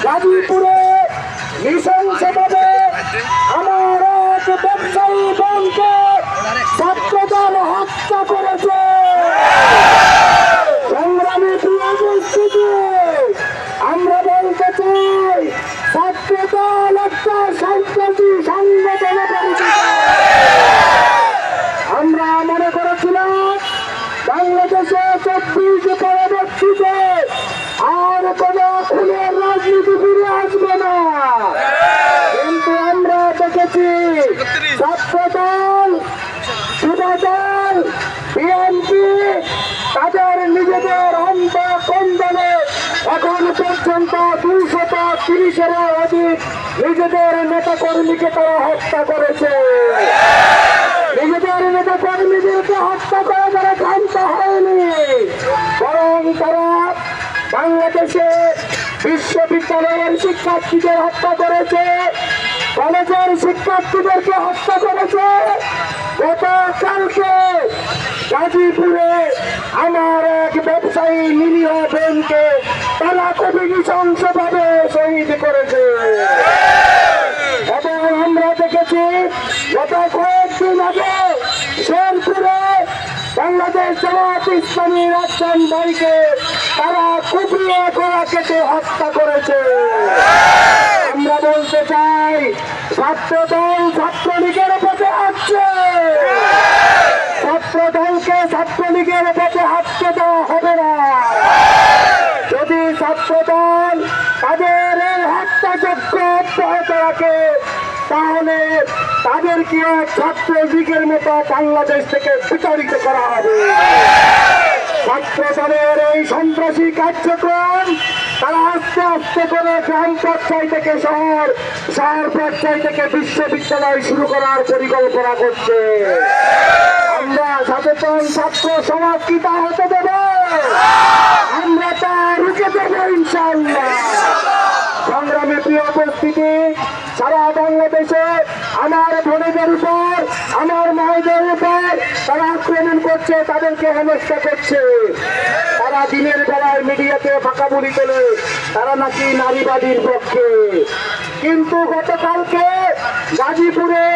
গাজীপুরে নৃশংসভাবে আমার এক ব্যবসায়ী বোনকে ছাত্রদল হত্যা করেছে। সংগ্রামী প্রিয় উপস্থিতি, আমরা বলতে চাই ছাত্রদল একটা সন্ত্রাসী সংগঠনে পরিচিত। আমরা মনে করেছিলাম বাংলাদেশে 24 পরবর্তীতে আর কোন খুনের রাজনীতি ফিরে আসবে না, কিন্তু আমরা দেখেছি ছাত্রদল, যুবদল, বিএনপি তাদের নিজেদের অন্তঃকন্দলে এখন পর্যন্ত 230-এরও অধিক নিজেদের নেতা কর্মীকে তারা হত্যা করেছে। নিজেদের নেতা কর্মীদেরকে হত্যা করে তারা ক্ষান্ত হয়নি, বরং তারা বাংলাদেশে বিশ্ববিদ্যালয়ের শিক্ষার্থীদের হত্যা করেছে, কলেজের শিক্ষার্থীদেরকে হত্যা করেছে। গতকালকে গাজীপুরে আমার এক ব্যবসায়ী নিরীহ বোনকে তারা খুবই নৃশংসভাবে শহীদ করেছে। এবং আমরা দেখেছি গত কয়েকদিন আগে শেরপুরে বাংলাদেশ জামায়াত ইসলামী রাজশান ভাইকে তারা কুপিয়ে গলা কেটে হত্যা করেছে। আমরা বলতে চাই ছাত্রদল ছাত্রলীগের পথে হাঁটছে, ছাত্রদলকে ছাত্রলীগের পথে হাঁটতে দেওয়া হবে না। যদি ছাত্রদল তাদের এই হত্যাযজ্ঞ অব্যাহত রাখে তাহলে তাদেরকেও ছাত্রলীগের মতো বাংলাদেশ থেকে বিতাড়িত করা হবে। ছাত্রদলের এই সন্ত্রাসী কার্যক্রম তারা আস্তে আস্তে করে গ্রাম পর্যায় থেকে শহর, শহর পর্যায় থেকে বিশ্ববিদ্যালয় শুরু করার পরিকল্পনা করছে। আমরা সচেতন ছাত্র সমাজ কি তা হতে দেব? আমরা তা রুখে দেব ইনশাআল্লাহ। সংগ্রামী প্রিয় উপস্থিতি, সারা বাংলাদেশে আমার বোনেদের উপর, আমার মায়েদের উপর তারা আক্রমণ করছে, তাদেরকে হেনস্থা করছে। তারা দিনের বেলায় মিডিয়াতে ফাঁকা বলি তোলে তারা নাকি নারীবাদীর পক্ষে, কিন্তু গতকালকে গাজীপুরে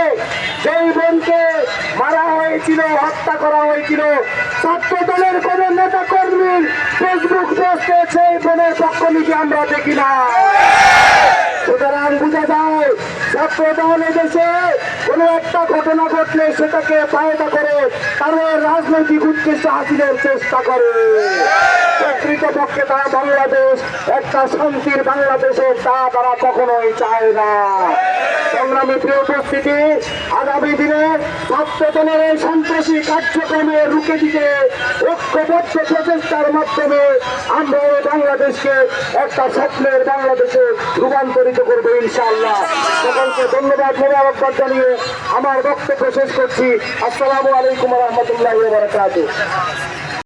যেই বোনকে মারা হয়েছিল, হত্যা করা হয়েছিল, ছাত্রদলের কোন নেতা কর্মীর ফেসবুক পোস্টে সেই বোনের পক্ষ নিতে আমরা দেখি না। সুতরাং বোঝা যায় ছাত্রদল এদেশে কোন একটা ঘটনা ঘটলে সেটাকে ফায়দা করে তাদের রাজনৈতিক উদ্দেশ্য হাসিলের চেষ্টা করে। প্রকৃতপক্ষে তারা বাংলাদেশ একটা শান্তির বাংলাদেশে তা তারা কখনোই চায় না। সংগ্রামী প্রিয় উপস্থিতি, আগামী দিনে ছাত্রদলের এই সন্ত্রাসী কার্যক্রমে রুখে দিতে ঐক্যবদ্ধ প্রচেষ্টার মাধ্যমে আমরা বাংলাদেশকে একটা স্বপ্নের বাংলাদেশে রূপান্তরিত করবো ইনশাআল্লাহ। সকলকে ধন্যবাদ মোবারকবাদ জানিয়ে আমার বক্তব্য শেষ করছি। আসসালামু আলাইকুম ওয়া রাহমাতুল্লাহি ওয়া বারাকাতুহু।